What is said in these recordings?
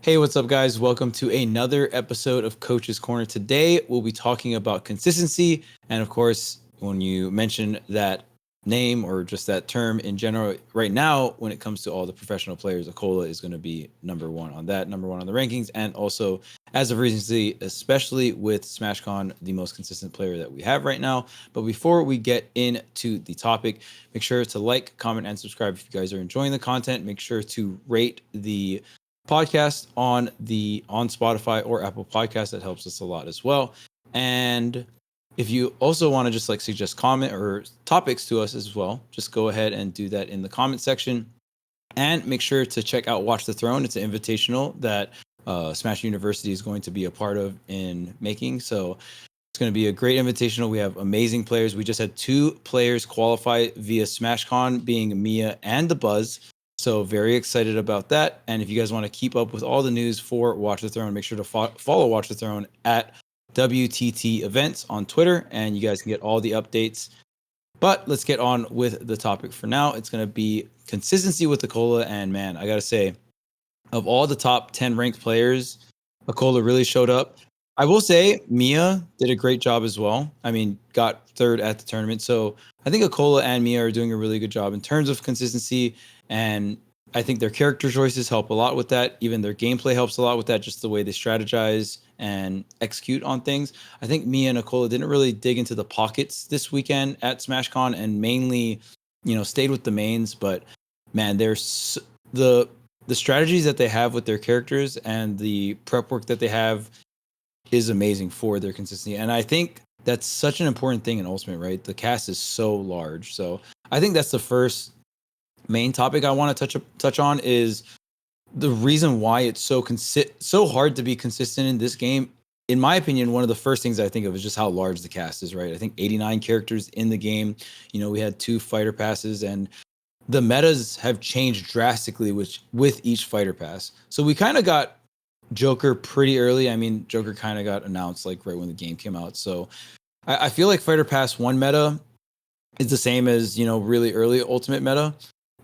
Hey, what's up, guys? Welcome to another episode of Coach's Corner. Today, we'll be talking about consistency. And of course, when you mention that name or just that term in general, right now, when it comes to all the professional players, Acola is going to be number one on that, number one on the rankings. And also, as of recently, especially with SmashCon, the most consistent player that we have right now. But before we get into the topic, make sure to like, comment, and subscribe if you guys are enjoying the content. Make sure to rate the podcast on Spotify or Apple Podcasts. That helps us a lot as well. And if you also want to just suggest comment or topics to us as well, just go ahead and do that in the comment section. And make sure to check out Watch the Throne. It's an invitational that Smash University is going to be a part of in making. So it's going to be a great invitational. We have amazing players. We just had 2 players qualify via SmashCon, being Mia and the Buzz. So very excited about that. And if you guys want to keep up with all the news for Watch the Throne, make sure to follow Watch the Throne at WTT Events on Twitter, and you guys can get all the updates. But let's get on with the topic for now. It's going to be consistency with Acola. And man, I got to say, of all the top 10 ranked players, Acola really showed up. I will say Mia did a great job as well. I mean, got 3rd at the tournament. So I think Acola and Mia are doing a really good job in terms of consistency. And I think their character choices help a lot with that. Even their gameplay helps a lot with that, just the way they strategize and execute on things. I think Mia and Acola didn't really dig into the pockets this weekend at SmashCon and mainly, stayed with the mains. But man, there's the strategies that they have with their characters and the prep work that they have is amazing for their consistency. And I think that's such an important thing in Ultimate, right? The cast is so large. So I think that's the first main topic I want to touch on is the reason why it's so hard to be consistent in this game. In my opinion, one of the first things I think of is just how large the cast is, right? I think 89 characters in the game. We had 2 fighter passes, and the metas have changed drastically with each fighter pass. So we kind of got Joker pretty early. I mean, Joker kind of got announced right when the game came out. So I feel like fighter pass 1 meta is the same as, really early Ultimate meta.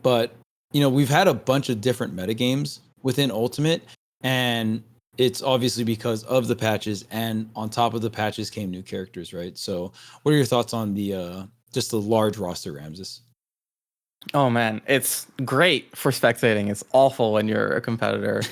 But, we've had a bunch of different meta games within Ultimate, and it's obviously because of the patches, and on top of the patches came new characters, right? So what are your thoughts on just the large roster, Ramses? Oh man, it's great for spectating. It's awful when you're a competitor.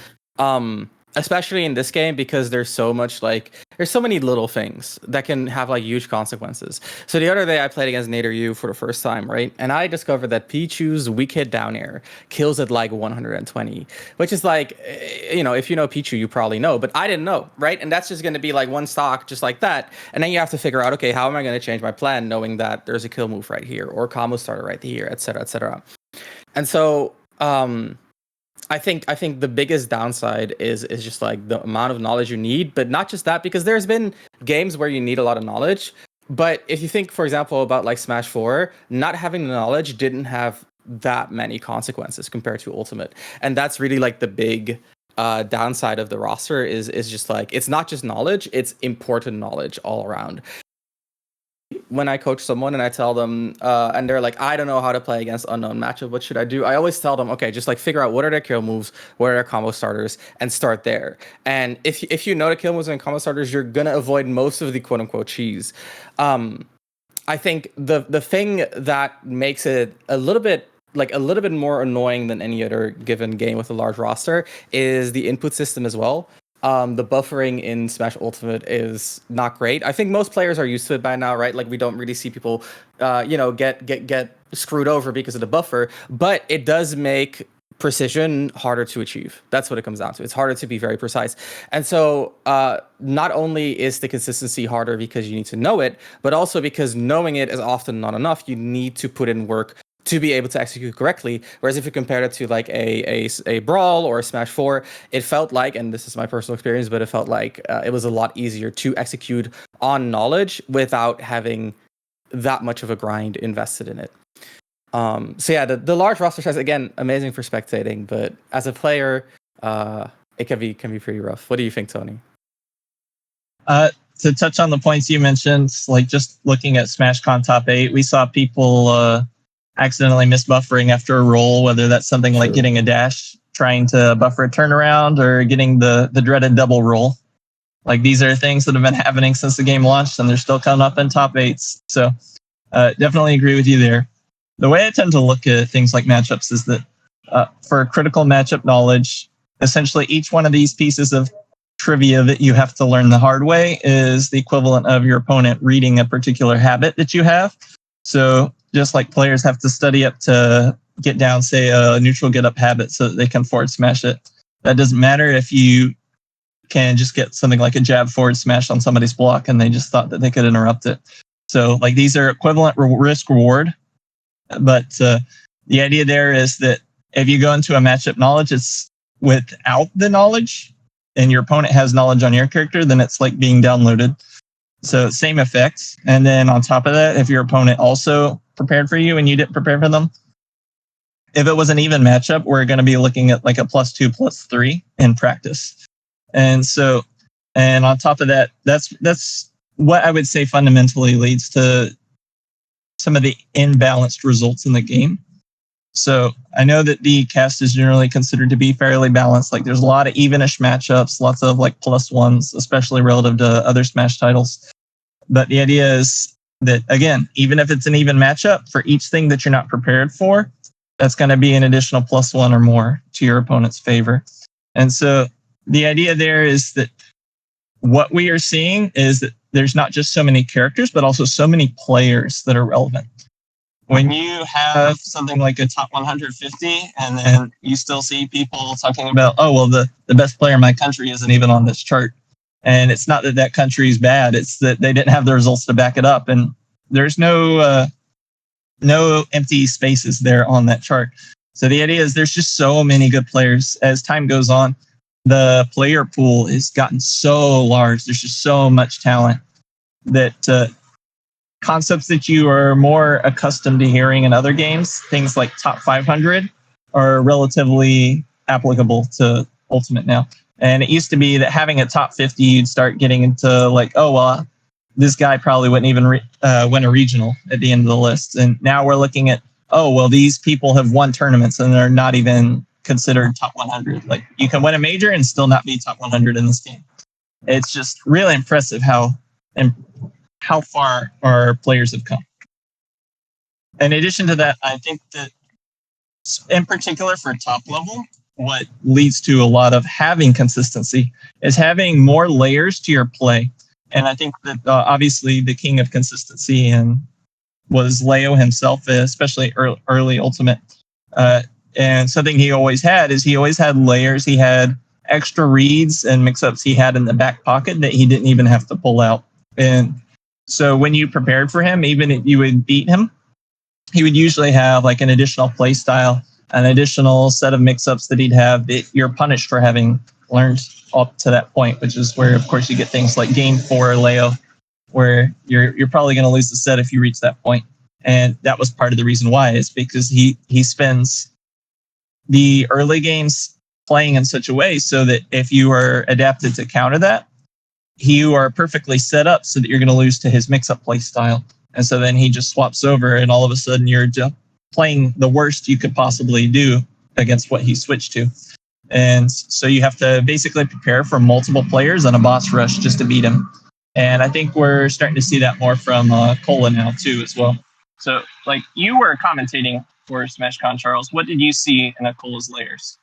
Especially in this game, because there's so many little things that can have huge consequences. So the other day I played against Nader U for the first time, right? And I discovered that Pichu's weak hit down air kills at 120, which is if you know Pichu, you probably know, but I didn't know, right? And that's just going to be one stock just like that. And then you have to figure out, okay, how am I going to change my plan knowing that there's a kill move right here or combo starter right here, et cetera, et cetera. And so, I think the biggest downside is just the amount of knowledge you need, but not just that, because there's been games where you need a lot of knowledge. But if you think, for example, about Smash 4, not having the knowledge didn't have that many consequences compared to Ultimate. And that's really the big downside of the roster is just it's not just knowledge, it's important knowledge all around. When I coach someone and I tell them, and they're like, I don't know how to play against unknown matchup, what should I do? I always tell them, okay, just figure out what are their kill moves, what are their combo starters, and start there. And if you know the kill moves and combo starters, you're gonna avoid most of the quote unquote cheese. I think the thing that makes it a little bit more annoying than any other given game with a large roster is the input system as well. The buffering in Smash Ultimate is not great. I think most players are used to it by now, right? We don't really see people, get screwed over because of the buffer. But it does make precision harder to achieve. That's what it comes down to. It's harder to be very precise. And so, not only is the consistency harder because you need to know it, but also because knowing it is often not enough. You need to put in work to be able to execute correctly. Whereas if you compare it to a Brawl or a Smash 4, it felt and this is my personal experience, but it felt it was a lot easier to execute on knowledge without having that much of a grind invested in it. So yeah, the large roster size, again, amazing for spectating, but as a player, it can be pretty rough. What do you think, Tony? To touch on the points you mentioned, just looking at SmashCon top 8, we saw people accidentally miss buffering after a roll, whether that's something like getting a dash trying to buffer a turnaround or getting the dreaded double roll. Like these are things that have been happening since the game launched, and they're still coming up in top 8s. So definitely agree with you there. The way I tend to look at things like matchups is that for critical matchup knowledge, essentially each one of these pieces of trivia that you have to learn the hard way is the equivalent of your opponent reading a particular habit that you have. So just like players have to study up to get down, say, a neutral get up habit so that they can forward smash it, that doesn't matter if you can just get something like a jab forward smash on somebody's block and they just thought that they could interrupt it. So like these are equivalent risk reward. But the idea there is that if you go into a matchup knowledge, it's without the knowledge and your opponent has knowledge on your character, then it's like being downloaded. So same effects. And then on top of that, if your opponent also prepared for you and you didn't prepare for them, if it was an even matchup, we're going to be looking at like a +2, +3 in practice. And so, and on top of that, that's what I would say fundamentally leads to some of the imbalanced results in the game. So I know that the cast is generally considered to be fairly balanced. Like there's a lot of evenish matchups, lots of like +1s, especially relative to other Smash titles. But the idea is that, again, even if it's an even matchup, for each thing that you're not prepared for, that's going to be an additional +1 or more to your opponent's favor. And so the idea there is that what we are seeing is that there's not just so many characters, but also so many players that are relevant. When you have something like a top 150 and then you still see people talking about, oh, well, the best player in my country isn't even on this chart. And it's not that that country is bad. It's that they didn't have the results to back it up. And there's no empty spaces there on that chart. So the idea is there's just so many good players. As time goes on, the player pool has gotten so large. There's just so much talent that concepts that you are more accustomed to hearing in other games, things like top 500, are relatively applicable to Ultimate now. And it used to be that having a top 50, you'd start getting into like, oh, well, this guy probably wouldn't even win a regional at the end of the list. And now we're looking at, oh, well, these people have won tournaments and they're not even considered top 100. Like you can win a major and still not be top 100 in this game. It's just really impressive how far our players have come. In addition to that, I think that in particular for top level, what leads to a lot of having consistency is having more layers to your play. And I think that obviously the king of consistency was Leo himself, especially early Ultimate. And something he always had is he always had layers. He had extra reads and mix-ups he had in the back pocket that he didn't even have to pull out. And so when you prepared for him, even if you would beat him, he would usually have like an additional play style, an additional set of mix-ups that he'd have that you're punished for having learned up to that point, which is where, of course, you get things like Game 4 Leo, where you're probably going to lose the set if you reach that point. And that was part of the reason why, is because he spends the early games playing in such a way so that if you are adapted to counter that, you are perfectly set up so that you're going to lose to his mix-up play style. And so then he just swaps over, and all of a sudden you're just playing the worst you could possibly do against what he switched to. And so you have to basically prepare for multiple players on a boss rush just to beat him. And I think we're starting to see that more from Acola now too as well. So like you were commentating for SmashCon, Charles. What did you see in Acola's layers?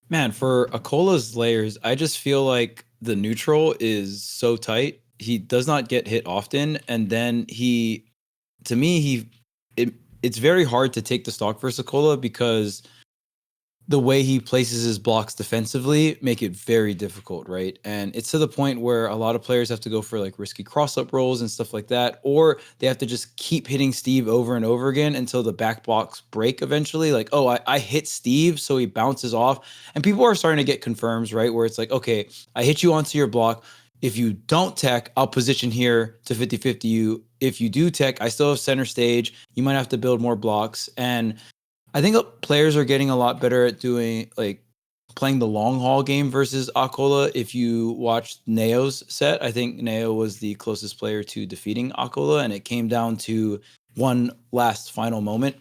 Man, for Acola's layers, I just feel like the neutral is so tight. He does not get hit often, and then it's very hard to take the stock versus Acola because the way he places his blocks defensively make it very difficult, right? And it's to the point where a lot of players have to go for like risky cross-up rolls and stuff like that, or they have to just keep hitting Steve over and over again until the back blocks break eventually. Like, oh, I hit Steve, so he bounces off. And people are starting to get confirms, right? Where it's like, okay, I hit you onto your block. If you don't tech, I'll position here to 50-50 you. If you do tech, I still have center stage. You might have to build more blocks. And I think players are getting a lot better at doing like playing the long haul game versus Acola. If you watched Neo's set, I think Neo was the closest player to defeating Acola, and it came down to one last final moment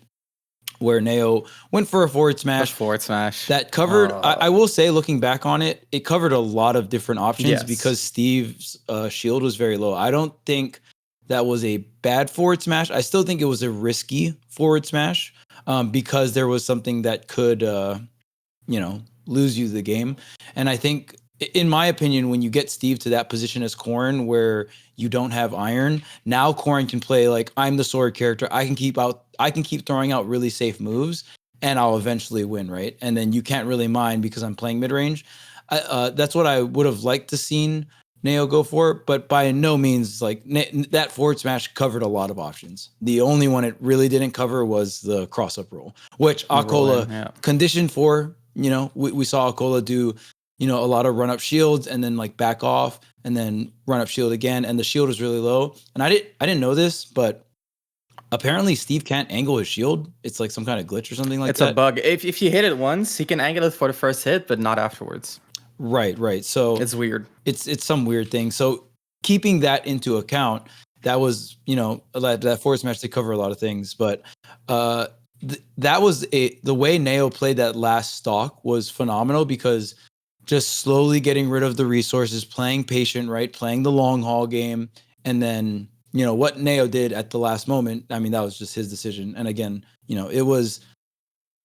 where Neo went for a forward The smash forward smash. that covered. I will say, looking back on it, it covered a lot of different options Yes. because Steve's shield was very low. I don't think that was a bad forward smash. I still think it was a risky forward smash because there was something that could, lose you the game. And I think, in my opinion, when you get Steve to that position as Corrin where you don't have iron, now Corrin can play like, I'm the sword character. I can keep throwing out really safe moves and I'll eventually win, right? And then you can't really mind because I'm playing mid range. That's what I would have liked to seen Neo go for, but by no means like that forward smash covered a lot of options. The only one it really didn't cover was the cross up roll, which Acola conditioned for. We saw Acola do, a lot of run up shields and then like back off and then run up shield again, and the shield was really low. And I didn't know this, but apparently Steve can't angle his shield. It's like some kind of glitch or something like that. It's a bug. If you hit it once, he can angle it for the first hit, but not afterwards. Right. So it's weird. It's some weird thing. So keeping that into account, that was, that forward smash to cover a lot of things. But that was the way Neo played that last stock was phenomenal because just slowly getting rid of the resources, playing patient, right? Playing the long haul game. And then, what Neo did at the last moment, I mean, that was just his decision. And again, it was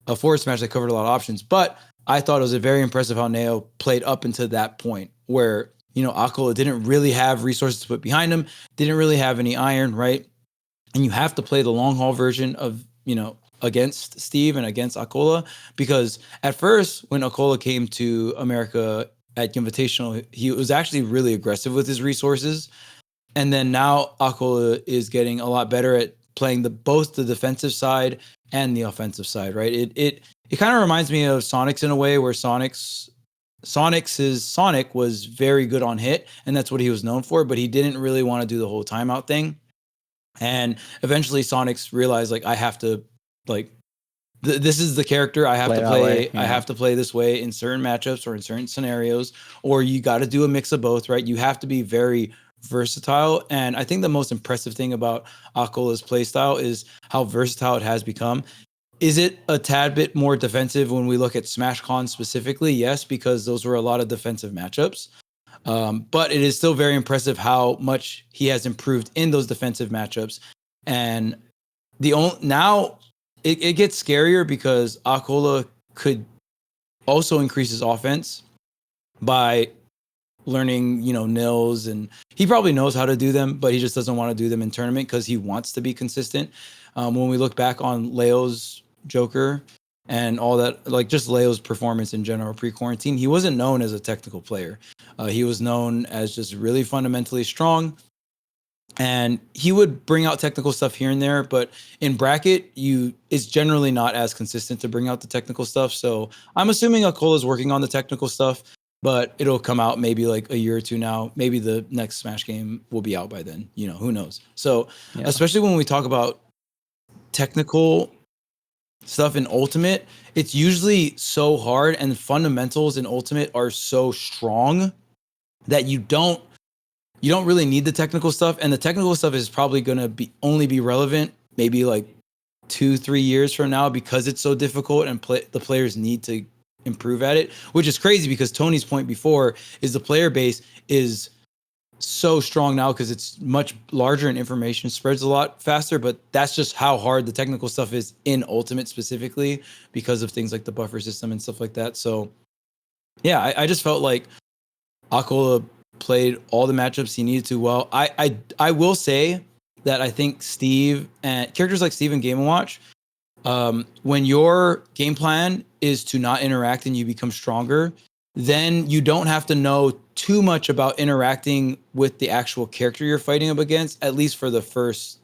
a forward smash that covered a lot of options. But I thought it was very impressive how Neo played up until that point where, Acola didn't really have resources to put behind him, didn't really have any iron, right? And you have to play the long haul version of, against Steve and against Acola, because at first when Acola came to America at Invitational, he was actually really aggressive with his resources. And then now Acola is getting a lot better at playing both the defensive side and the offensive side, right? It kind of reminds me of Sonic's in a way where Sonic was very good on hit, and that's what he was known for, but he didn't really want to do the whole timeout thing. And eventually Sonic's realized, like, I have to, like, this is the character I have to play. I have to play this way in certain matchups or in certain scenarios, or you got to do a mix of both, right? You have to be very versatile. And I think the most impressive thing about Acola's playstyle is how versatile it has become. Is it a tad bit more defensive when we look at SmashCon specifically? Yes, because those were a lot of defensive matchups. But it is still very impressive how much he has improved in those defensive matchups. And now it gets scarier because Acola could also increase his offense by learning, nils, and he probably knows how to do them, but he just doesn't want to do them in tournament because he wants to be consistent. When we look back on Leo's Joker and all that, like just Leo's performance in general pre-quarantine, he wasn't known as a technical player. He was known as just really fundamentally strong, and he would bring out technical stuff here and there, but in bracket, it's generally not as consistent to bring out the technical stuff. So I'm assuming Acola's working on the technical stuff, but it'll come out maybe like a year or two now. Maybe the next Smash game will be out by then. Who knows? So especially when we talk about technical stuff in Ultimate, it's usually so hard, and the fundamentals in Ultimate are so strong that you don't really need the technical stuff. And the technical stuff is probably going to only be relevant maybe like 2-3 years from now because it's so difficult and the players need to improve at it, which is crazy because Tony's point before is the player base is so strong now because it's much larger and information spreads a lot faster, but that's just how hard the technical stuff is in Ultimate specifically because of things like the buffer system and stuff like that. So yeah, I just felt like Acola played all the matchups he needed to well. I will say that I think Steve and characters like Steve and Game & Watch, when your game plan is to not interact and you become stronger, then you don't have to know too much about interacting with the actual character you're fighting up against, at least for the first,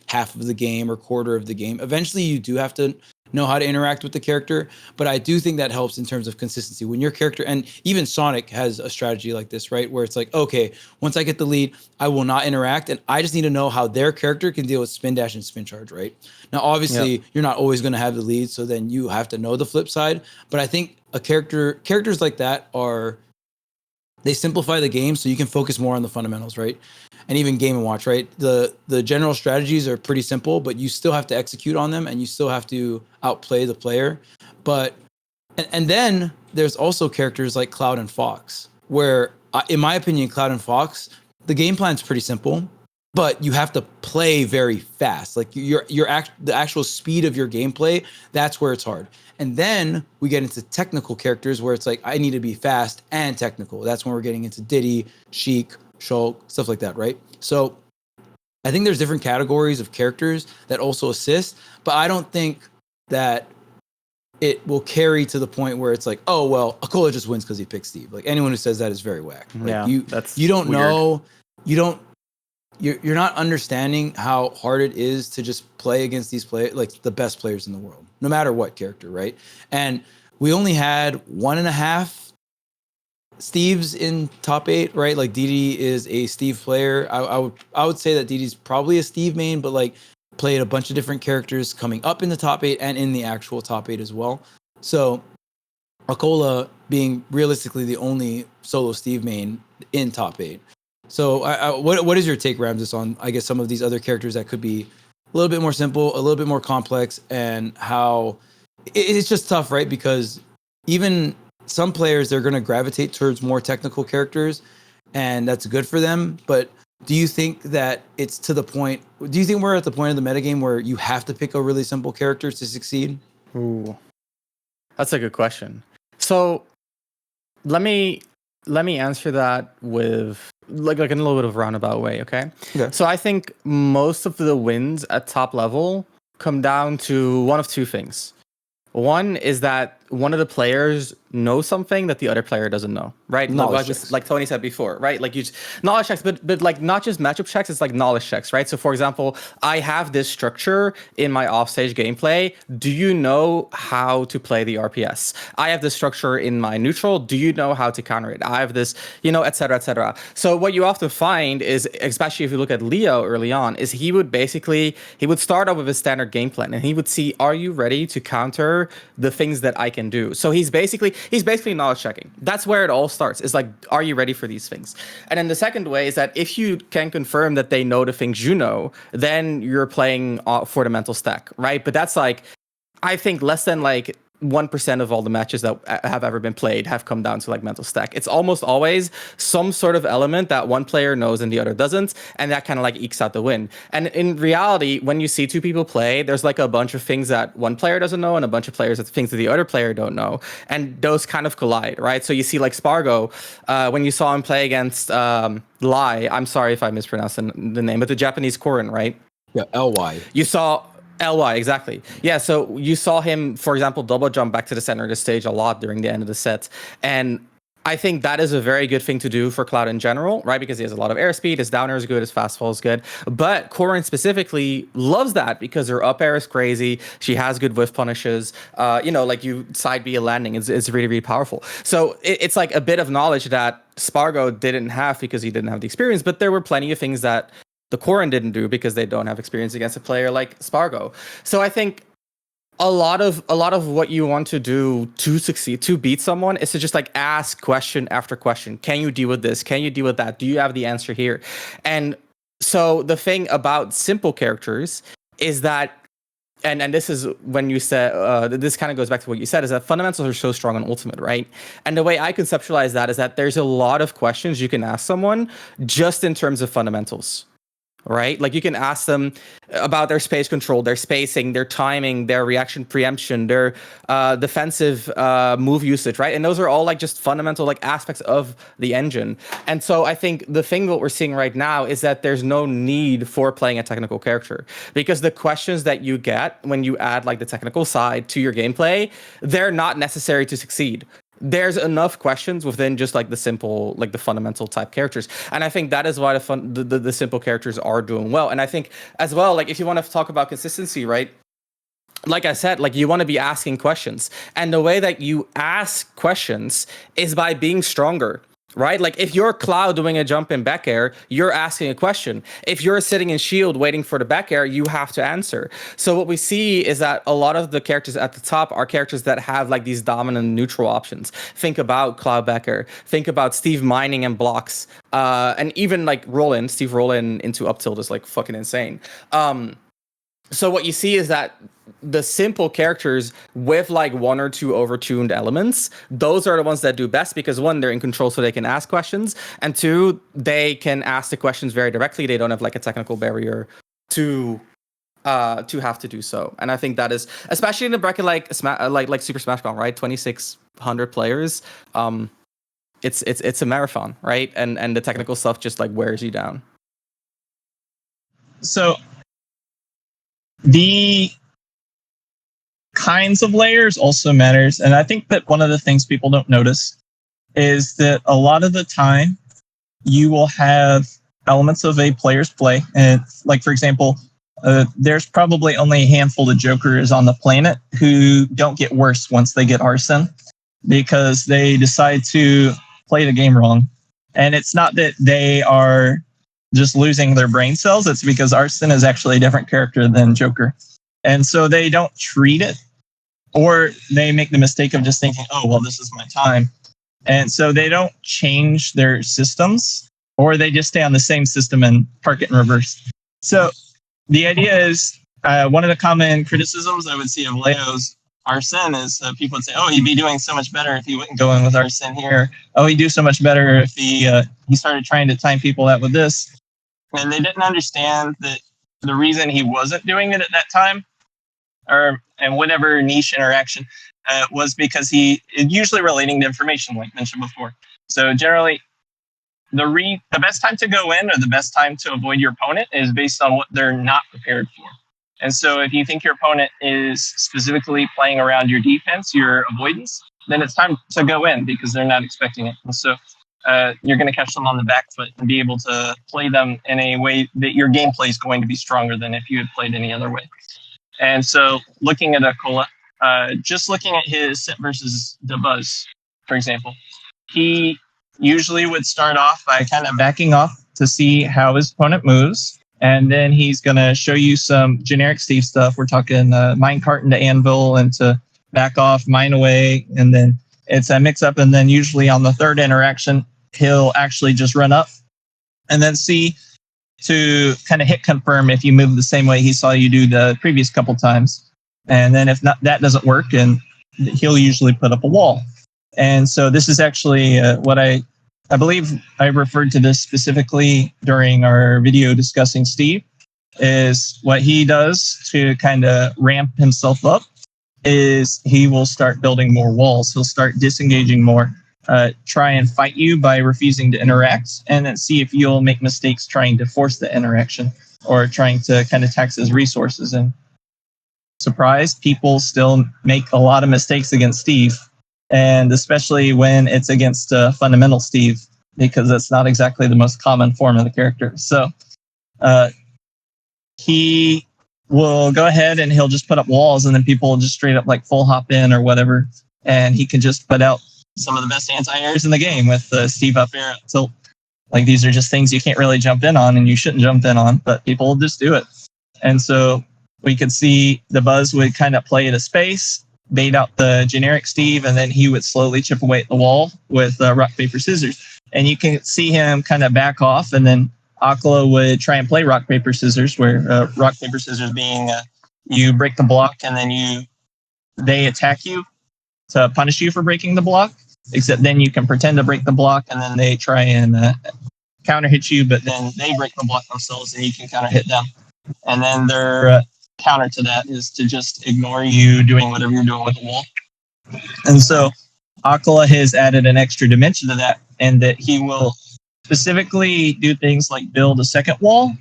half of the game or quarter of the game. Eventually you do have to know how to interact with the character, but I do think that helps in terms of consistency. When your character, and even Sonic has a strategy like this, right? Where it's like, okay, once I get the lead, I will not interact, and I just need to know how their character can deal with spin dash and spin charge, right? Now, obviously, you're not always going to have the lead, so then you have to know the flip side. But I think characters like that are they simplify the game so you can focus more on the fundamentals, right? And even Game and Watch, right? The general strategies are pretty simple, but you still have to execute on them and you still have to outplay the player. But and then there's also characters like Cloud and Fox, where in my opinion, Cloud and Fox, the game plan's pretty simple, but you have to play very fast. Like the actual speed of your gameplay, that's where it's hard. And then we get into technical characters where it's like, I need to be fast and technical. That's when we're getting into Diddy, Sheik, Shulk, stuff like that, right? So I think there's different categories of characters that also assist, but I don't think that it will carry to the point where it's like, oh, well, Acola just wins because he picked Steve. Like anyone who says that is very whack. Like, yeah, you don't weird. Know, you're not understanding how hard it is to just play against these players, like the best players in the world, no matter what character, right? And we only had 1.5 Steves in top 8, right? Like Didi is a Steve player. I would say that Didi's probably a Steve main, but like played a bunch of different characters coming up in the top 8 and in the actual top 8 as well. So Acola being realistically the only solo Steve main in top 8. So what is your take, Ramses, on, I guess, some of these other characters that could be a little bit more simple, a little bit more complex, and how it's just tough, right? Because even some players, they're going to gravitate towards more technical characters, and that's good for them. But do you think that it's to the point, do you think we're at the point of the metagame where you have to pick a really simple character to succeed? Ooh, that's a good question. So let me answer that with like in a little bit of a roundabout way, okay? So I think most of the wins at top level come down to one of two things. One is that one of the players knows something that the other player doesn't know, right? Like Tony said before, right? Like knowledge checks, but like not just matchup checks, it's like knowledge checks, right? So for example, I have this structure in my offstage gameplay. Do you know how to play the RPS? I have this structure in my neutral. Do you know how to counter it? I have this, et cetera, et cetera. So what you often find is, especially if you look at Leo early on, is he would start off with a standard game plan and he would see, are you ready to counter the things that I can do? So he's basically knowledge checking. That's where it all starts. It's like, are you ready for these things? And then the second way is that if you can confirm that they know the things you know, then you're playing for the mental stack, right? But that's like, I think less than like 1% of all the matches that have ever been played have come down to like mental stack. It's almost always some sort of element that one player knows and the other doesn't, and that kind of like ekes out the win. And in reality, when you see two people play, there's like a bunch of things that one player doesn't know and a bunch of things that the other player don't know, and those kind of collide, right? So you see like Spargo, when you saw him play against Lai, I'm sorry if I mispronounced the name, but the Japanese Korean, right? Yeah, LY. You saw LY, exactly. Yeah, so you saw him, for example, double jump back to the center of the stage a lot during the end of the set. And I think that is a very good thing to do for Cloud in general, right? Because he has a lot of airspeed, his down air is good, his fast fall is good. But Corin specifically loves that because her up air is crazy. She has good whiff punishes. Like you side B a landing is really, really powerful. So it's like a bit of knowledge that Spargo didn't have because he didn't have the experience, but there were plenty of things that the Corin didn't do because they don't have experience against a player like Spargo. So I think a lot of what you want to do to succeed, to beat someone, is to just like ask question after question. Can you deal with this? Can you deal with that? Do you have the answer here? And so the thing about simple characters is that, and this is when you said, this kind of goes back to what you said, is that fundamentals are so strong on ultimate, right? And the way I conceptualize that is that there's a lot of questions you can ask someone just in terms of fundamentals. Right? Like you can ask them about their space control, their spacing, their timing, their reaction preemption, their defensive move usage, right? And those are all like just fundamental like aspects of the engine. And so I think the thing that we're seeing right now is that there's no need for playing a technical character because the questions that you get when you add like the technical side to your gameplay, they're not necessary to succeed. There's enough questions within just like the simple, like the fundamental type characters. And I think that is why the simple characters are doing well. And I think as well, like if you want to talk about consistency, right? Like I said, like you want to be asking questions. And the way that you ask questions is by being stronger. right? Like if you're Cloud doing a jump in back air, you're asking a question. If you're sitting in shield waiting for the back air, you have to answer. So what we see is that a lot of the characters at the top are characters that have like these dominant neutral options. Think about Cloud back air. Think about Steve mining and blocks. And even like Steve Rollin into up tilt is like fucking insane. So what you see is that the simple characters with like one or two overtuned elements, those are the ones that do best because one, they're in control so they can ask questions, and two, they can ask the questions very directly. They don't have like a technical barrier to have to do so. And I think that is, especially in a bracket like Super Smash Bros, right? 2,600 players. It's a marathon, right? And the technical stuff just like wears you down. So the kinds of layers also matters. And I think that one of the things people don't notice is that a lot of the time you will have elements of a player's play. And like, for example, there's probably only a handful of jokers on the planet who don't get worse once they get Arsen because they decide to play the game wrong. And it's not that they are just losing their brain cells. It's because Arsen is actually a different character than Joker. And so they don't treat it, or they make the mistake of just thinking, oh, well, this is my time. And so they don't change their systems, or they just stay on the same system and park it in reverse. So the idea is, one of the common criticisms I would see of Leo's Arsen is people would say, oh, he'd be doing so much better if he wouldn't go in with Arsen here. Oh, he'd do so much better if he started trying to time people out with this. And they didn't understand that the reason he wasn't doing it at that time, and whatever niche interaction, was because he is usually relating to information, like mentioned before. So generally, the best time to go in or the best time to avoid your opponent is based on what they're not prepared for. And so if you think your opponent is specifically playing around your defense, your avoidance, then it's time to go in because they're not expecting it. And so you're going to catch them on the back foot and be able to play them in a way that your gameplay is going to be stronger than if you had played any other way. And so looking at Acola, just looking at his set versus the Buzz, for example, he usually would start off by kind of backing off to see how his opponent moves. And then he's going to show you some generic Steve stuff. We're talking minecart into anvil and to back off, mine away. And then it's a mix up. And then usually on the third interaction, he'll actually just run up and then see to kind of hit confirm if you move the same way he saw you do the previous couple times. And then if not, that doesn't work, and he'll usually put up a wall. And so this is actually what I believe I referred to this specifically during our video discussing Steve, is what he does to kind of ramp himself up is he will start building more walls. He'll start disengaging more, try and fight you by refusing to interact, and then see if you'll make mistakes trying to force the interaction or trying to kind of tax his resources. And surprise, people still make a lot of mistakes against Steve, and especially when it's against fundamental Steve, because that's not exactly the most common form of the character. So he will go ahead and he'll just put up walls, and then people will just straight up like full hop in or whatever, and he can just put out some of the best anti-airs in the game with Steve up air tilt. Like, these are just things you can't really jump in on, and you shouldn't jump in on, but people will just do it. And so we could see the Buzz would kind of play at a space, bait out the generic Steve, and then he would slowly chip away at the wall with rock, paper, scissors. And you can see him kind of back off, and then Acola would try and play rock, paper, scissors, where rock, paper, scissors being you break the block, and then they attack you to punish you for breaking the block, except then you can pretend to break the block, and then they try and counter hit you, but then they break the block themselves, and you can counter hit them. And then their counter to that is to just ignore you doing whatever you're doing with the wall. And so Acola has added an extra dimension to that, and that he will specifically do things like build a second wall,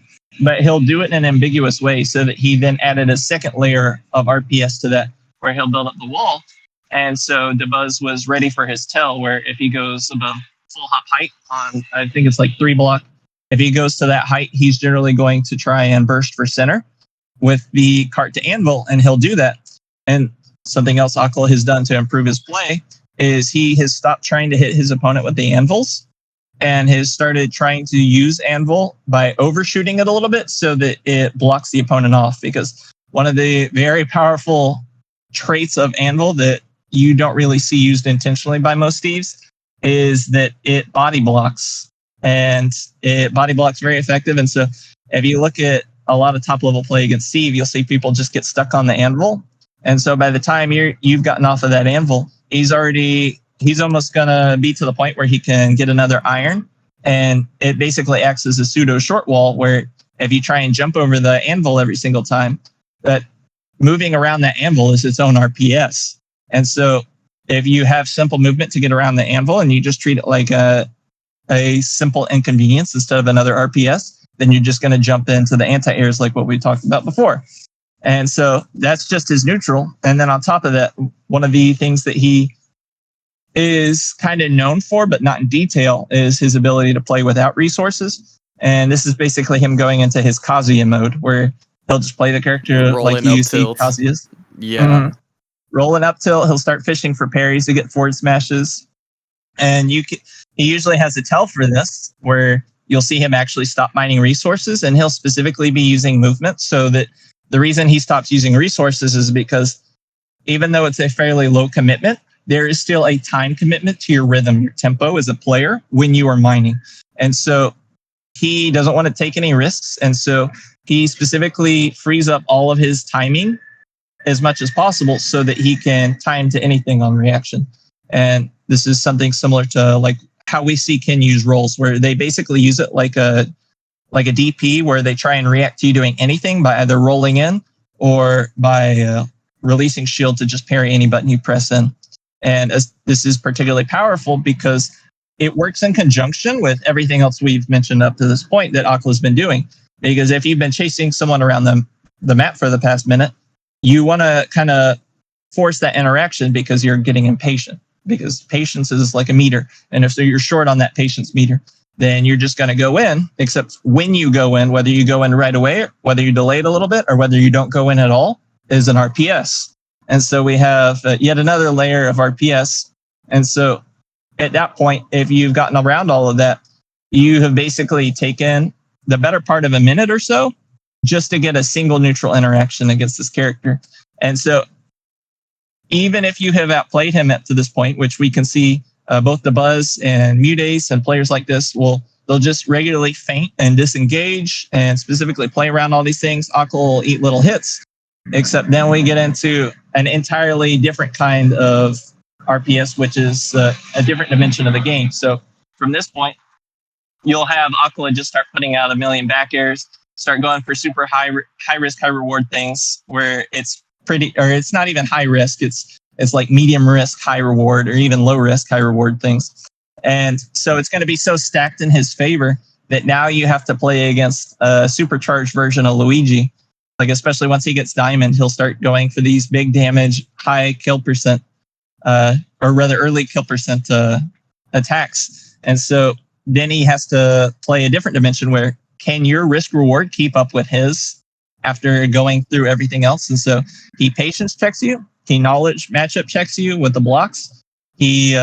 but he'll do it in an ambiguous way, so that he then added a second layer of RPS to that, where he'll build up the wall. And so DeBuzz was ready for his tell, where if he goes above full hop height on, I think it's like 3 block, if he goes to that height, he's generally going to try and burst for center with the cart to anvil, and he'll do that. And something else Acola has done to improve his play is he has stopped trying to hit his opponent with the anvils, and has started trying to use Anvil by overshooting it a little bit so that it blocks the opponent off. Because one of the very powerful traits of Anvil that you don't really see used intentionally by most Steves is that it body blocks, and it body blocks very effective. And so if you look at a lot of top level play against Steve, you'll see people just get stuck on the Anvil. And so by the time you've gotten off of that Anvil, he's almost going to be to the point where he can get another iron. And it basically acts as a pseudo short wall where if you try and jump over the Anvil every single time, that moving around that Anvil is its own RPS. And so if you have simple movement to get around the Anvil and you just treat it like a simple inconvenience instead of another RPS, then you're just going to jump into the anti-airs like what we talked about before. And so that's just his neutral. And then on top of that, one of the things that he is kind of known for, but not in detail, is his ability to play without resources. And this is basically him going into his Kazuya mode, where he'll just play the character Rolling like you up see tilt. Kazuya's. Yeah. Mhm. Rolling up tilt, he'll start fishing for parries to get forward smashes. And he usually has a tell for this, where you'll see him actually stop mining resources, and he'll specifically be using movement. So that the reason he stops using resources is because even though it's a fairly low commitment, there is still a time commitment to your rhythm, your tempo as a player when you are mining. And so he doesn't want to take any risks. And so he specifically frees up all of his timing as much as possible so that he can time to anything on reaction. And this is something similar to like how we see Ken use rolls, where they basically use it like a DP, where they try and react to you doing anything by either rolling in or by releasing shield to just parry any button you press in. And this is particularly powerful because it works in conjunction with everything else we've mentioned up to this point that Acola's been doing. Because if you've been chasing someone around the map for the past minute, you want to kind of force that interaction because you're getting impatient. Because patience is like a meter. And if you're short on that patience meter, then you're just going to go in, except when you go in, whether you go in right away, whether you delay it a little bit, or whether you don't go in at all, is an RPS. And so we have yet another layer of RPS. And so at that point, if you've gotten around all of that, you have basically taken the better part of a minute or so just to get a single neutral interaction against this character. And so even if you have outplayed him up to this point, which we can see both the Buzz and Mutace and players like this, they'll just regularly feint and disengage and specifically play around all these things. Acola will eat little hits, except then we get into an entirely different kind of RPS, which is a different dimension of the game. So from this point, you'll have Acola just start putting out a million back airs, start going for super high risk, high reward things where it's not even high risk. It's like medium risk, high reward, or even low risk, high reward things. And so it's going to be so stacked in his favor that now you have to play against a supercharged version of Luigi. Like, especially once he gets diamond, he'll start going for these big damage, high kill percent, or rather early kill percent attacks. And so then he has to play a different dimension where can your risk reward keep up with his after going through everything else? And so he patience checks you. He knowledge matchup checks you with the blocks. He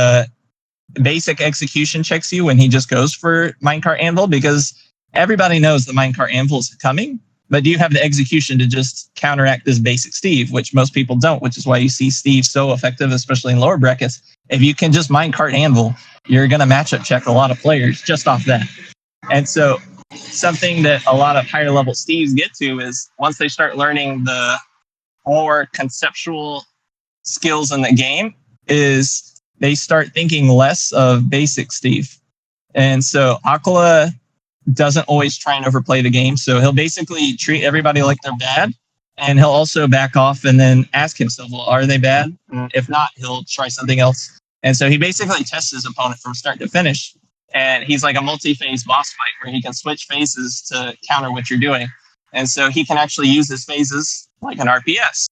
basic execution checks you when he just goes for minecart anvil, because everybody knows the minecart anvil is coming. But do you have the execution to just counteract this basic Steve, which most people don't, which is why you see Steve so effective, especially in lower brackets. If you can just minecart anvil, you're going to matchup check a lot of players just off that. And so something that a lot of higher level Steves get to is once they start learning the more conceptual skills in the game, is they start thinking less of basic Steve. And so Acola doesn't always try and overplay the game. So he'll basically treat everybody like they're bad. And he'll also back off and then ask himself, well, are they bad? If not, he'll try something else. And so he basically tests his opponent from start to finish. And he's like a multi-phase boss fight where he can switch phases to counter what you're doing. And so he can actually use his phases like an RPS,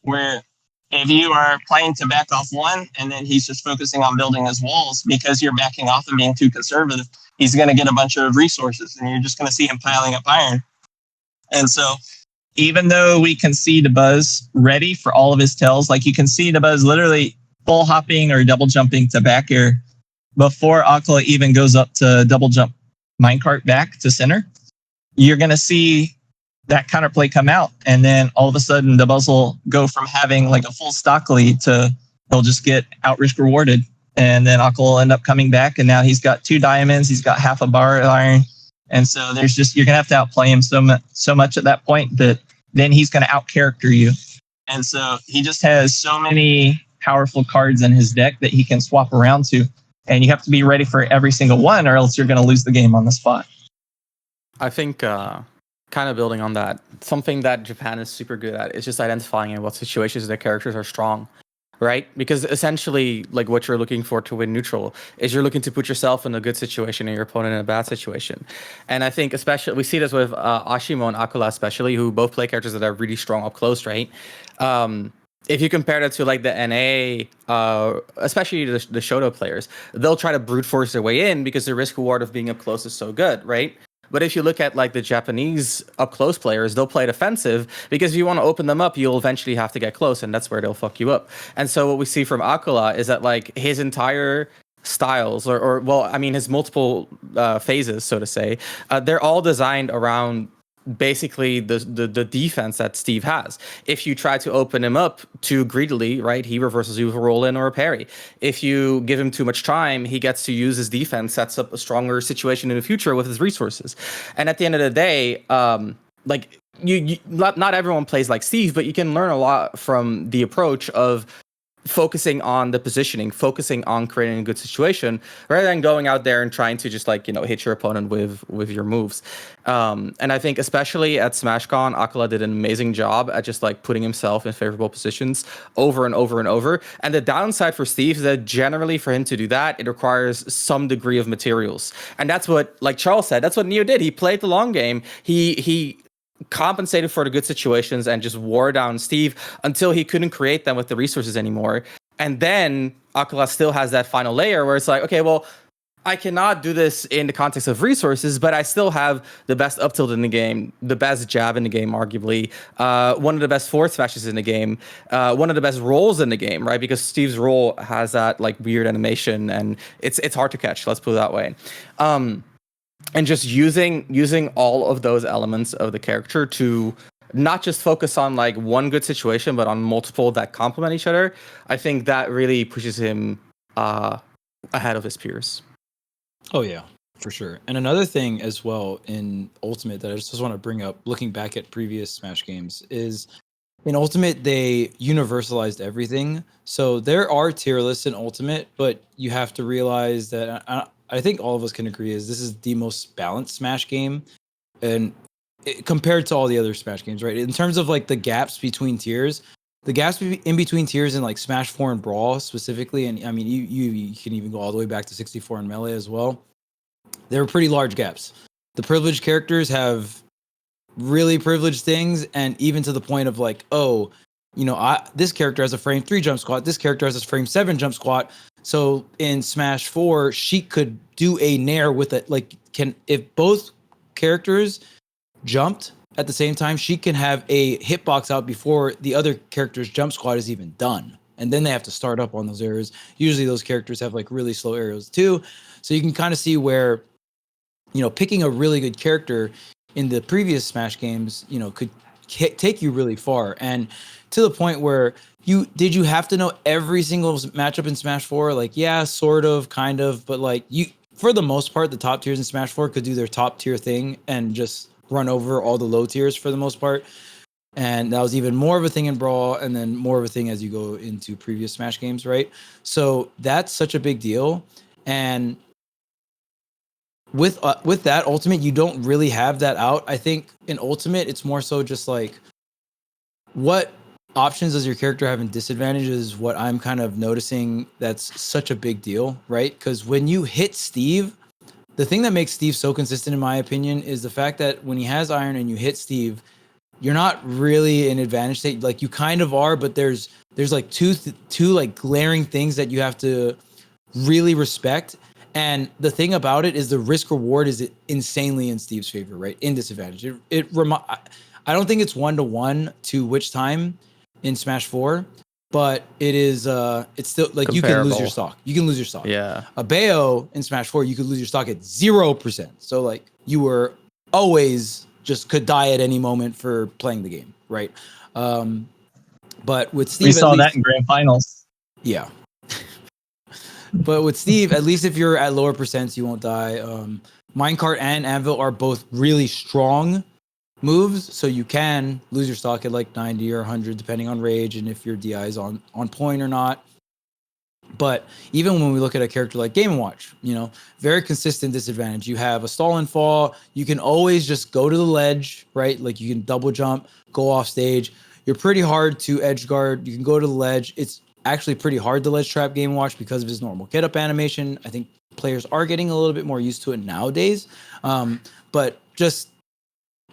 where if you are playing to back off one and then he's just focusing on building his walls because you're backing off and being too conservative, he's going to get a bunch of resources and you're just going to see him piling up iron. And so even though we can see the Buzz ready for all of his tells, like you can see the Buzz literally full hopping or double jumping to back air before Acola even goes up to double jump minecart back to center, you're going to see that counterplay come out. And then all of a sudden, the Buzz will go from having like a full stock lead to he'll just get out risk rewarded. And then Acola will end up coming back. And now he's got 2 diamonds. He's got half a bar of iron. And so you're going to have to outplay him so much at that point that then he's going to out character you. And so he just has so many powerful cards in his deck that he can swap around to. And you have to be ready for every single one, or else you're going to lose the game on the spot. I think kind of building on that, something that Japan is super good at is just identifying in what situations their characters are strong, right? Because essentially, like what you're looking for to win neutral is you're looking to put yourself in a good situation and your opponent in a bad situation. And I think especially, we see this with Ashimo and Acola especially, who both play characters that are really strong up close, right? If you compare that to like the NA, especially the Shoto players, they'll try to brute force their way in because the risk reward of being up close is so good, right? But if you look at like the Japanese up close players, they'll play defensive because if you want to open them up, you'll eventually have to get close, and that's where they'll fuck you up. And so what we see from Acola is that like his entire styles, or well, I mean his multiple phases, so to say, they're all designed around basically the defense that Steve has. If you try to open him up too greedily, right, he reverses you with a roll in or a parry. If you give him too much time, he gets to use his defense, sets up a stronger situation in the future with his resources. And at the end of the day, like you not everyone plays like Steve, but you can learn a lot from the approach of focusing on the positioning, focusing on creating a good situation, rather than going out there and trying to just like, you know, hit your opponent with your moves. And I think especially at SmashCon, Acola did an amazing job at just like putting himself in favorable positions over and over and over. And the downside for Steve is that generally for him to do that, it requires some degree of materials. And that's what, like Charles said, that's what Neo did. He played the long game. He compensated for the good situations and just wore down Steve until he couldn't create them with the resources anymore. And then Acola still has that final layer where it's like, okay, well, I cannot do this in the context of resources, but I still have the best up tilt in the game, the best jab in the game, arguably, one of the best forward smashes in the game, one of the best rolls in the game, right? Because Steve's roll has that like weird animation and it's hard to catch, let's put it that way. And just using all of those elements of the character to not just focus on like one good situation, but on multiple that complement each other, I think that really pushes him ahead of his peers. Oh yeah, for sure. And another thing as well in Ultimate that I just want to bring up, looking back at previous Smash games, is in Ultimate they universalized everything. So there are tier lists in Ultimate, but you have to realize that I think all of us can agree is this is the most balanced Smash game, and compared to all the other Smash games, right? In terms of like the gaps between tiers, the gaps in between tiers in like Smash 4 and Brawl specifically, and I mean you can even go all the way back to 64 and Melee as well. There were pretty large gaps. The privileged characters have really privileged things, and even to the point of like, oh, you know, this character has a frame 3 jump squat, this character has a frame 7 jump squat. So in Smash 4, she could do a nair with it. Like, if both characters jumped at the same time, she can have a hitbox out before the other character's jump squat is even done. And then they have to start up on those areas. Usually those characters have like really slow areas too. So you can kind of see where, you know, picking a really good character in the previous Smash games, you know, could take you really far. And to the point where did you have to know every single matchup in Smash 4? Like, yeah, sort of, kind of, but like for the most part, the top tiers in Smash 4 could do their top tier thing and just run over all the low tiers for the most part. And that was even more of a thing in Brawl, and then more of a thing as you go into previous Smash games, right? So that's such a big deal. And with that Ultimate, you don't really have that out. I think in Ultimate, it's more so just like, what options does your character have in disadvantage is what I'm kind of noticing that's such a big deal, right? Because when you hit Steve, the thing that makes Steve so consistent, in my opinion, is the fact that when he has Iron and you hit Steve, you're not really in advantage state. Like, you kind of are, but there's like two like glaring things that you have to really respect. And the thing about it is the risk reward is insanely in Steve's favor, right? In disadvantage. I don't think it's 1-to-1 to which time in Smash 4, but it is it's still like you can lose your Comparable. stock. You can lose your stock. Yeah. A Bayo in Smash 4, you could lose your stock at 0%. So like you were always just could die at any moment for playing the game, right? But with Steve, We saw at least, that in grand finals. yeah. But with Steve, at least if you're at lower percents, you won't die. Minecart and Anvil are both really strong moves, so you can lose your stock at like 90 or 100 depending on rage and if your DI is on point or not. But even when we look at a character like Game & Watch, you know, very consistent disadvantage. You have a stall and fall. You can always just go to the ledge, right? Like you can double jump, go off stage. You're pretty hard to edge guard. You can go to the ledge. It's actually pretty hard to ledge trap Game & Watch because of his normal get up animation. I think players are getting a little bit more used to it nowadays. But just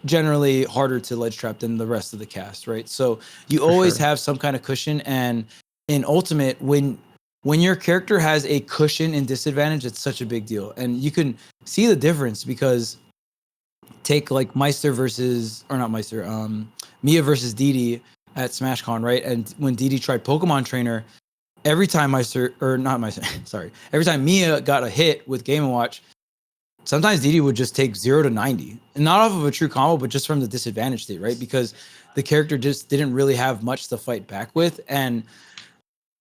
generally harder to ledge trap than the rest of the cast, right? So you always have some kind of cushion. And in Ultimate, when your character has a cushion and disadvantage, it's such a big deal. And you can see the difference because take like Meister versus, or not Meister, Mia versus Didi at SmashCon, right? And when Didi tried Pokemon Trainer, every time Meister, or not Meister, sorry, every time Mia got a hit with Game & Watch, sometimes Didi would just take 0 to 90. And not off of a true combo, but just from the disadvantage state, right? Because the character just didn't really have much to fight back with. And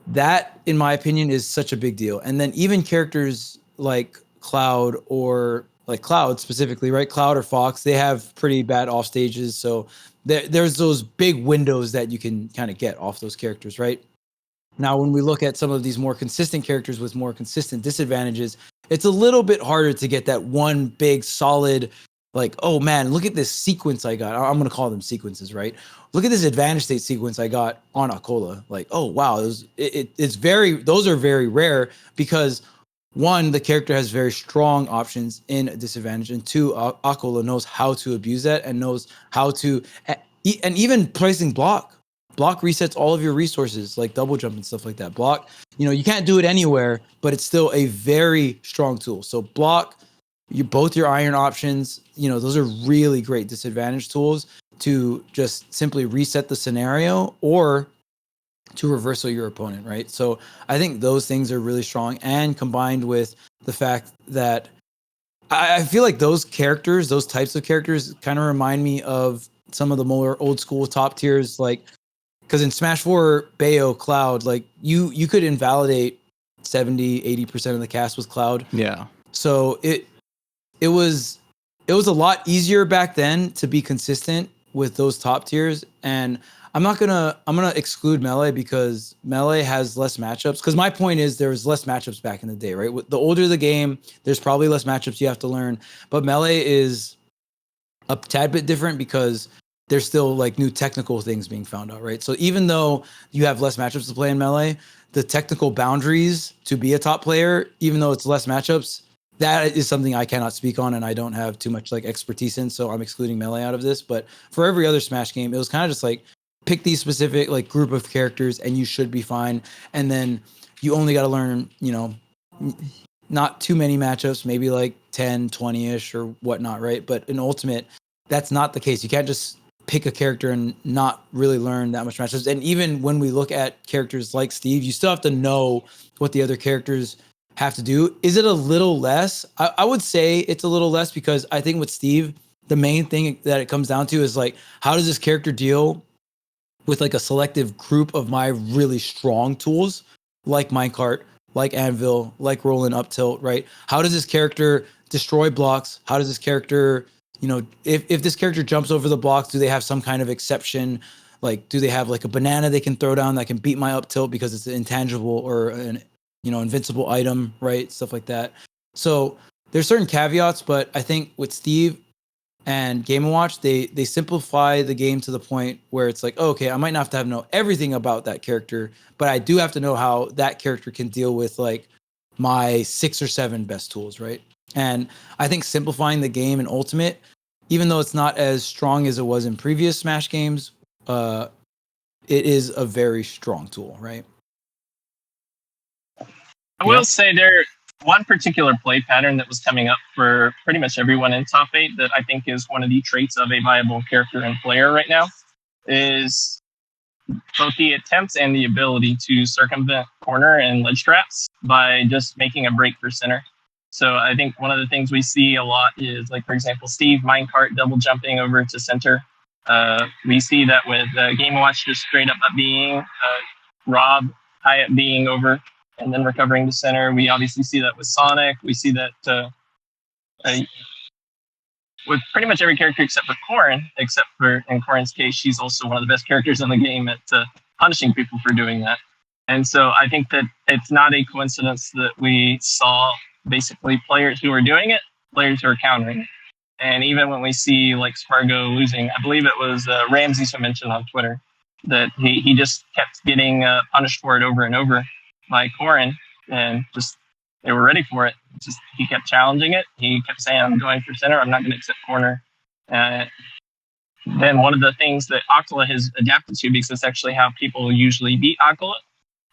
that, in my opinion, is such a big deal. And then even characters like Cloud or like Cloud specifically, right? Cloud or Fox, they have pretty bad off stages. So there's those big windows that you can kind of get off those characters, right? Now, when we look at some of these more consistent characters with more consistent disadvantages, it's a little bit harder to get that one big solid, like, oh man, look at this sequence I got. I'm going to call them sequences, right? Look at this advantage state sequence I got on Acola. Like, oh wow, it's those are very rare because one, the character has very strong options in a disadvantage, and two, Acola knows how to abuse that and knows how to, and even placing block resets all of your resources like double jump and stuff like that. Block, you know, you can't do it anywhere, but it's still a very strong tool. So block, both your iron options, you know, those are really great disadvantage tools to just simply reset the scenario or to reversal your opponent, right? So I think those things are really strong, and combined with the fact that I feel like those characters, those types of characters kind of remind me of some of the more old school top tiers, like, because in Smash 4, Bayo, Cloud, like you could invalidate 70-80% of the cast with Cloud. Yeah. So it was a lot easier back then to be consistent with those top tiers. And I'm gonna exclude Melee because Melee has less matchups. Because my point is there was less matchups back in the day, right? The older the game, there's probably less matchups you have to learn. But Melee is a tad bit different because there's still like new technical things being found out, right? So even though you have less matchups to play in Melee, the technical boundaries to be a top player, even though it's less matchups, that is something I cannot speak on and I don't have too much like expertise in. So I'm excluding Melee out of this. But for every other Smash game, it was kind of just like pick these specific like group of characters and you should be fine. And then you only got to learn, you know, not too many matchups, maybe like 10, 20-ish or whatnot, right? But in Ultimate, that's not the case. You can't just pick a character and not really learn that much matchups. And even when we look at characters like Steve, you still have to know what the other characters have to do. Is it a little less? I would say it's a little less because I think with Steve, the main thing that it comes down to is like, how does this character deal with like a selective group of my really strong tools, like Minecart, like Anvil, like Roland Up Tilt, right? How does this character destroy blocks? How does this character, you know, if this character jumps over the blocks, do they have some kind of exception? Like, do they have like a banana they can throw down that can beat my up tilt because it's an intangible or an, you know, invincible item, right? Stuff like that. So there's certain caveats, but I think with Steve and Game & Watch, they simplify the game to the point where it's like, oh, okay, I might not have to know everything about that character, but I do have to know how that character can deal with like my 6 or 7 best tools, right? And I think simplifying the game in Ultimate, even though it's not as strong as it was in previous Smash games, it is a very strong tool, right? I will say there one particular play pattern that was coming up for pretty much everyone in top 8 that I think is one of the traits of a viable character and player right now is both the attempts and the ability to circumvent corner and ledge traps by just making a break for center. So I think one of the things we see a lot is, like, for example, Steve minecart double jumping over to center. We see that with Game Watch just straight up being R.O.B high up being over and then recovering to center. We obviously see that with Sonic. We see that with pretty much every character except for Corrin, except for, in Corrin's case, she's also one of the best characters in the game at punishing people for doing that. And so I think that it's not a coincidence that we saw basically players who are doing it, players who are countering it. And even when we see like Spargo losing, I believe it was Ramses who mentioned on Twitter that he just kept getting punished for it over and over by Corrin, and just they were ready for it. Just he kept challenging it. He kept saying, "I'm going for center. I'm not going to accept corner." Then one of the things that Acola has adapted to, because it's actually how people usually beat Acola,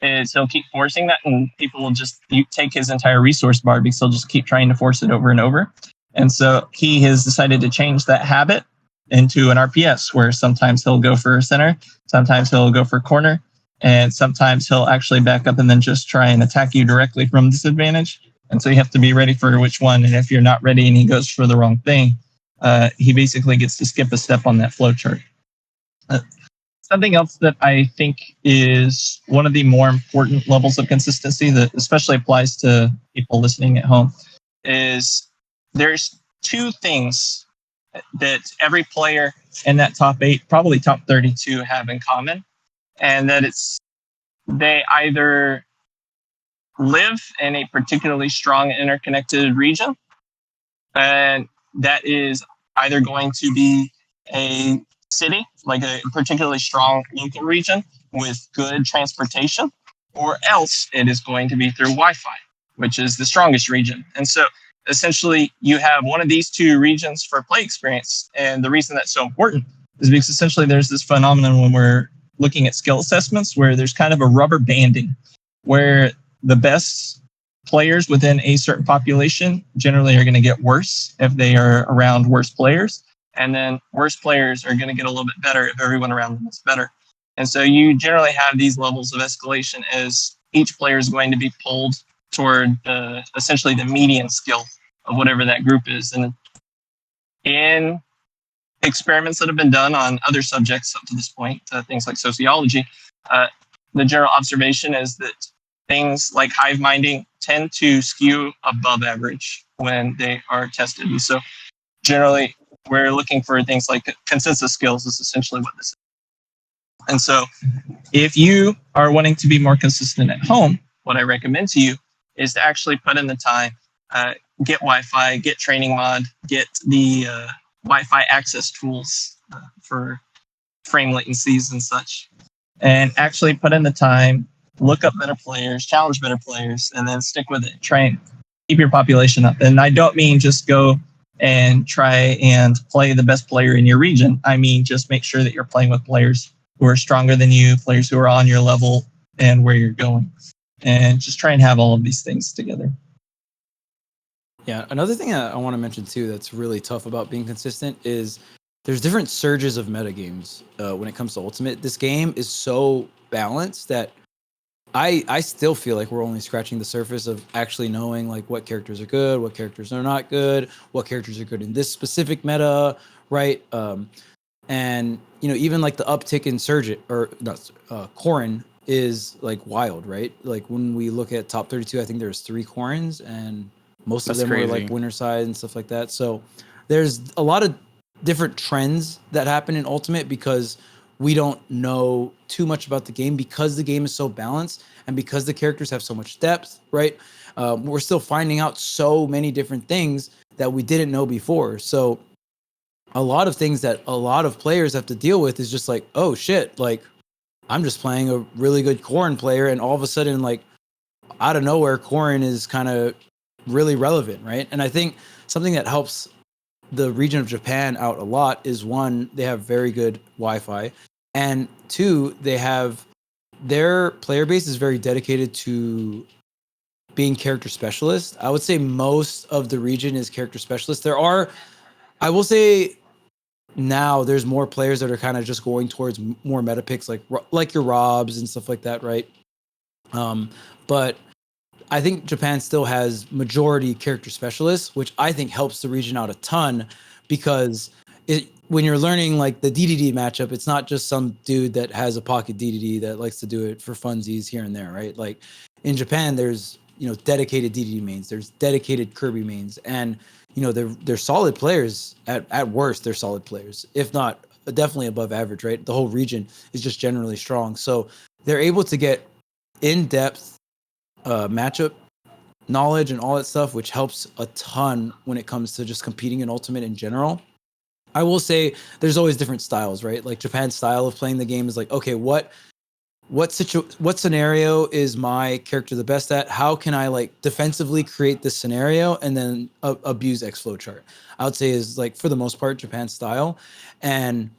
is he'll keep forcing that, and people will just take his entire resource bar because he'll just keep trying to force it over and over. And so he has decided to change that habit into an RPS, where sometimes he'll go for center, sometimes he'll go for corner, and sometimes he'll actually back up and then just try and attack you directly from disadvantage. And so you have to be ready for which one. And if you're not ready and he goes for the wrong thing, he basically gets to skip a step on that flow chart. Something else that I think is one of the more important levels of consistency that especially applies to people listening at home is there's two things that every player in that top 8, probably top 32, have in common. And that it's they either live in a particularly strong interconnected region, and that is either going to be a city, like a particularly strong local region with good transportation, or else it is going to be through Wi-Fi, which is the strongest region. And so essentially you have one of these two regions for play experience. And the reason that's so important is because essentially there's this phenomenon when we're looking at skill assessments where there's kind of a rubber banding, where the best players within a certain population generally are going to get worse if they are around worse players. And then worse players are going to get a little bit better if everyone around them is better. And so you generally have these levels of escalation as each player is going to be pulled toward essentially the median skill of whatever that group is. And in experiments that have been done on other subjects up to this point, things like sociology, the general observation is that things like hive minding tend to skew above average when they are tested. And so generally, we're looking for things like consensus skills is essentially what this is. And so if you are wanting to be more consistent at home, what I recommend to you is to actually put in the time, get Wi-Fi, get training mod, get the Wi-Fi access tools for frame latencies and such, and actually put in the time, look up better players, challenge better players, and then stick with it. Try and keep your population up. And I don't mean just go and try and play the best player in your region. I mean, just make sure that you're playing with players who are stronger than you, players who are on your level and where you're going. And just try and have all of these things together. Yeah, another thing I want to mention too that's really tough about being consistent is there's different surges of metagames when it comes to Ultimate. This game is so balanced that I still feel like we're only scratching the surface of actually knowing like what characters are good, what characters are not good, what characters are good in this specific meta, right? And you know, even like the uptick in Surge or not Corrin is like wild, right? Like when we look at top 32, I think there's 3 Corrins, and most of them were like winner side and stuff like that. So there's a lot of different trends that happen in Ultimate because we don't know too much about the game, because the game is so balanced and because the characters have so much depth, right? We're still finding out so many different things that we didn't know before. So a lot of things that a lot of players have to deal with is just like, oh shit, like I'm just playing a really good Corrin player, and all of a sudden, like out of nowhere, Corrin is kind of really relevant, right? And I think something that helps the region of Japan out a lot is, one, they have very good Wi-Fi, and 2, they have their player base is very dedicated to being character specialists. I would say most of the region is character specialists. There are, I will say, now there's more players that are kind of just going towards more meta picks, like your R.O.Bs and stuff like that, right? But I think Japan still has majority character specialists, which I think helps the region out a ton, because when you're learning like the DDD matchup, it's not just some dude that has a pocket DDD that likes to do it for funsies here and there, right? Like in Japan, there's dedicated DDD mains, there's dedicated Kirby mains, and they're solid players. At worst, they're solid players, if not definitely above average, right? The whole region is just generally strong, so they're able to get in-depth matchup knowledge and all that stuff, which helps a ton when it comes to just competing in Ultimate in general. I will say there's always different styles, right? Like Japan's style of playing the game is like, okay, what scenario is my character the best at? How can I like defensively create this scenario and then abuse X flow chart? I would say is like for the most part Japan's style, and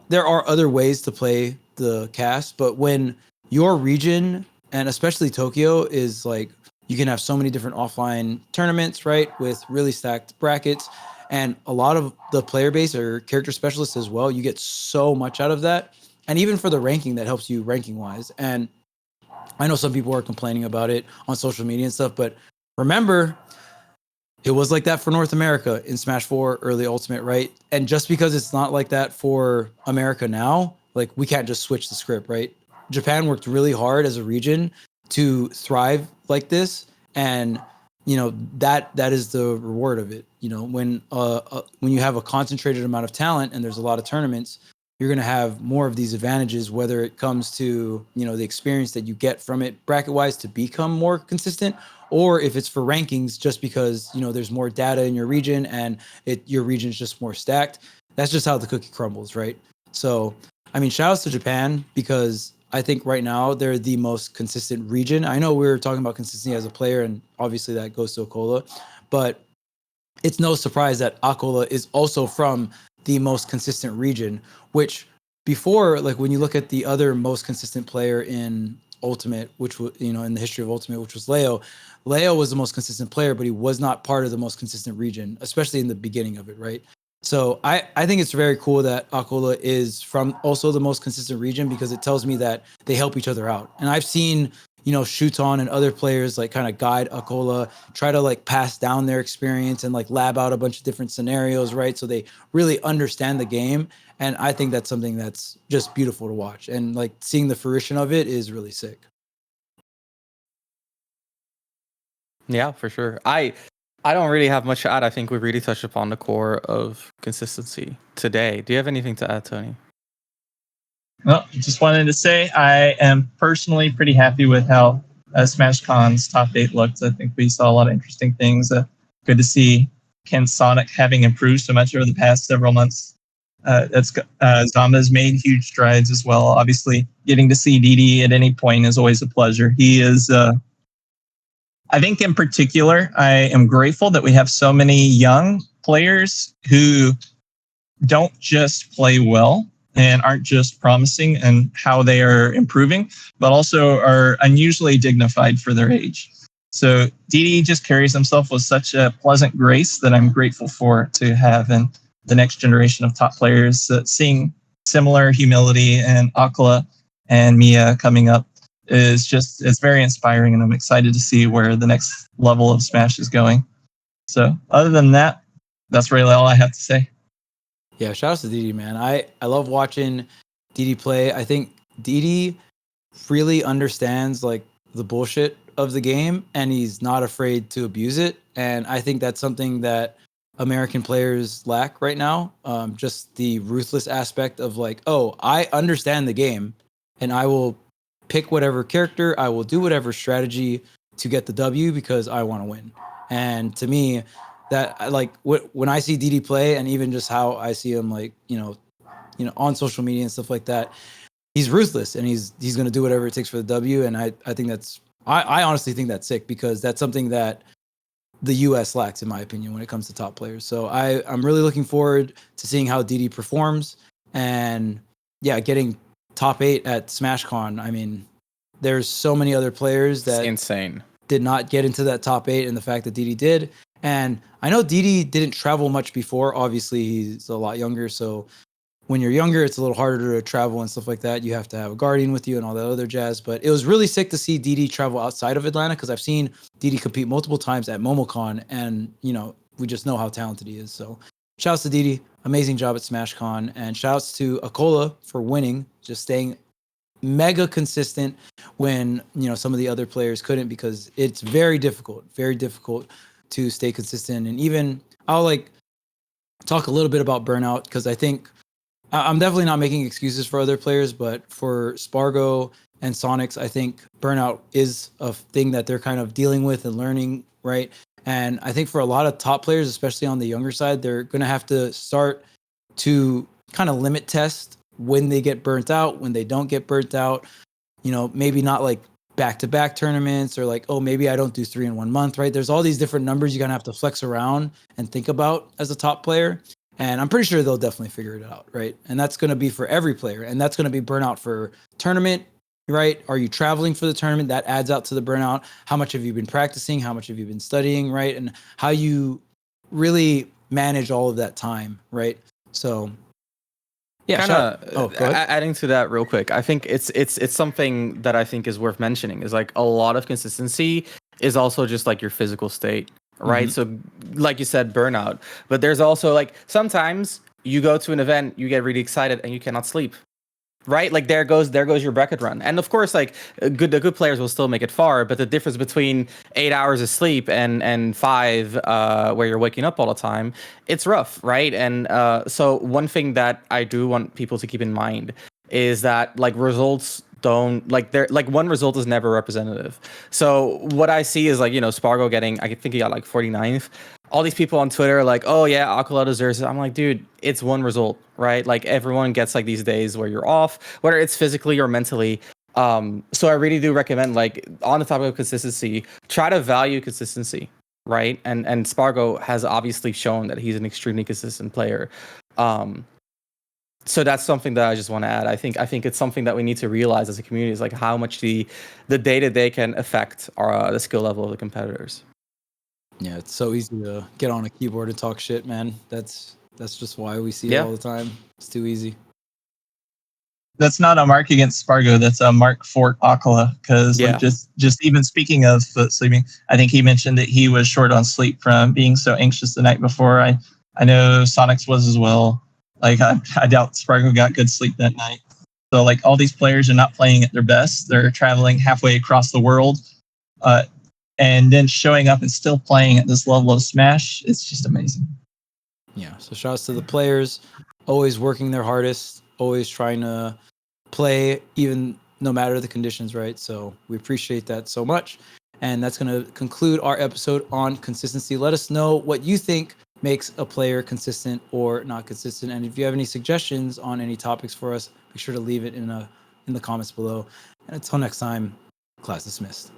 there are other ways to play the cast, but when your region and especially Tokyo is like, you can have so many different offline tournaments, right, with really stacked brackets, and a lot of the player base are character specialists as well. You get so much out of that, and even for the ranking, that helps you ranking wise. And I know some people are complaining about it on social media and stuff, but remember, it was like that for North America in Smash 4 early Ultimate, right? And just because it's not like that for America now, like we can't just switch the script, right? Japan worked really hard as a region to thrive like this, and that is the reward of it. When you have a concentrated amount of talent and there's a lot of tournaments, you're going to have more of these advantages, whether it comes to the experience that you get from it bracket wise to become more consistent, or if it's for rankings, just because there's more data in your region and your region is just more stacked. That's just how the cookie crumbles, right? So I mean, shout outs to Japan, because I think right now they're the most consistent region. I know we were talking about consistency as a player, and obviously that goes to Acola, but it's no surprise that Acola is also from the most consistent region, which before, like when you look at the other most consistent player in Ultimate, which was, in the history of Ultimate, which was Leo. Leo was the most consistent player, but he was not part of the most consistent region, especially in the beginning of it, right? So I think it's very cool that Acola is from also the most consistent region, because it tells me that they help each other out. And I've seen, Shuton and other players like kind of guide Acola, try to like pass down their experience and like lab out a bunch of different scenarios, right? So they really understand the game. And I think that's something that's just beautiful to watch. And like seeing the fruition of it is really sick. Yeah, for sure. I don't really have much to add. I think we really touched upon the core of consistency today. Do you have anything to add, Tony? Well, just wanted to say I am personally pretty happy with how SmashCon's top 8 looked. I think we saw a lot of interesting things. Good to see Ken Sonic having improved so much over the past several months. Zama's made huge strides as well. Obviously, getting to see DD at any point is always a pleasure. He is... I think in particular, I am grateful that we have so many young players who don't just play well and aren't just promising in how they are improving, but also are unusually dignified for their age. So DD just carries himself with such a pleasant grace that I'm grateful for to have in the next generation of top players. Seeing similar humility in Acola and Mia coming up it's very inspiring, and I'm excited to see where the next level of Smash is going. So other than that, that's really all I have to say. Yeah, shout out to DD, man. I love watching DD play. I think DD really understands like the bullshit of the game, and he's not afraid to abuse it. And I think that's something that American players lack right now. Just the ruthless aspect of like, oh, I understand the game, and I will pick whatever character, I will do whatever strategy to get the W because I want to win. And to me, that like when I see DD play, and even just how I see him like on social media and stuff like that, he's ruthless, and he's going to do whatever it takes for the W. And I think I honestly think that's sick, because that's something that the US lacks, in my opinion, when it comes to top players. So I'm really looking forward to seeing how DD performs, and yeah, getting top 8 at SmashCon. I mean, there's so many other players that it's insane did not get into that top 8, and the fact that DD did. And I know Didi didn't travel much before. Obviously, he's a lot younger. So when you're younger, it's a little harder to travel and stuff like that. You have to have a guardian with you and all that other jazz. But it was really sick to see Didi travel outside of Atlanta because I've seen Didi compete multiple times at MomoCon. And, we just know how talented he is. So shouts to Didi. Amazing job at SmashCon. And shouts to Acola for winning, just staying mega consistent when some of the other players couldn't, because it's very difficult to stay consistent. And even I'll talk a little bit about Burnout, because I think I'm definitely not making excuses for other players, but for Spargo and Sonics, I think Burnout is a thing that they're kind of dealing with and learning, right? And I think for a lot of top players, especially on the younger side, they're going to have to start to kind of limit test when they get burnt out, when they don't get burnt out, maybe not like back-to-back tournaments, or like, oh, maybe I don't do 3 in 1 month, right? There's all these different numbers you're going to have to flex around and think about as a top player. And I'm pretty sure they'll definitely figure it out, right? And that's going to be for every player. And that's going to be burnout for tournament, right? Are you traveling for the tournament? That adds out to the burnout. How much have you been practicing? How much have you been studying, right? And how you really manage all of that time, right? So yeah, adding to that real quick, I think it's something that I think is worth mentioning, is like a lot of consistency is also just like your physical state, right? So like you said, burnout, but there's also like sometimes you go to an event, you get really excited and you cannot sleep, right? Like there goes your bracket run. And of course, like the good players will still make it far, but the difference between 8 hours of sleep and 5 where you're waking up all the time, it's rough, right? And so one thing that I do want people to keep in mind is that like results don't like one result is never representative. So what I see is like, Spargo getting, I think he got like 49th. All these people on Twitter are like, oh yeah, Acola deserves it. I'm like, dude, it's one result, right? Like everyone gets like these days where you're off, whether it's physically or mentally. So I really do recommend, like, on the topic of consistency, try to value consistency, right? And Spargo has obviously shown that he's an extremely consistent player. So that's something that I just want to add. I think it's something that we need to realize as a community, is like how much the day-to-day can affect the skill level of the competitors. Yeah, it's so easy to get on a keyboard and talk shit, man. That's just why we see it all the time. It's too easy. That's not a mark against Spargo. That's a mark for Acola. Because like just even speaking of sleeping, I think he mentioned that he was short on sleep from being so anxious the night before. I know Sonics was as well. Like I doubt Spargo got good sleep that night. So like all these players are not playing at their best. They're traveling halfway across the world. And then showing up and still playing at this level of Smash, it's just amazing. Yeah, so shouts to the players, always working their hardest, always trying to play, even no matter the conditions, right? So we appreciate that so much. And that's going to conclude our episode on consistency. Let us know what you think makes a player consistent or not consistent. And if you have any suggestions on any topics for us, be sure to leave it in the comments below. And until next time, class dismissed.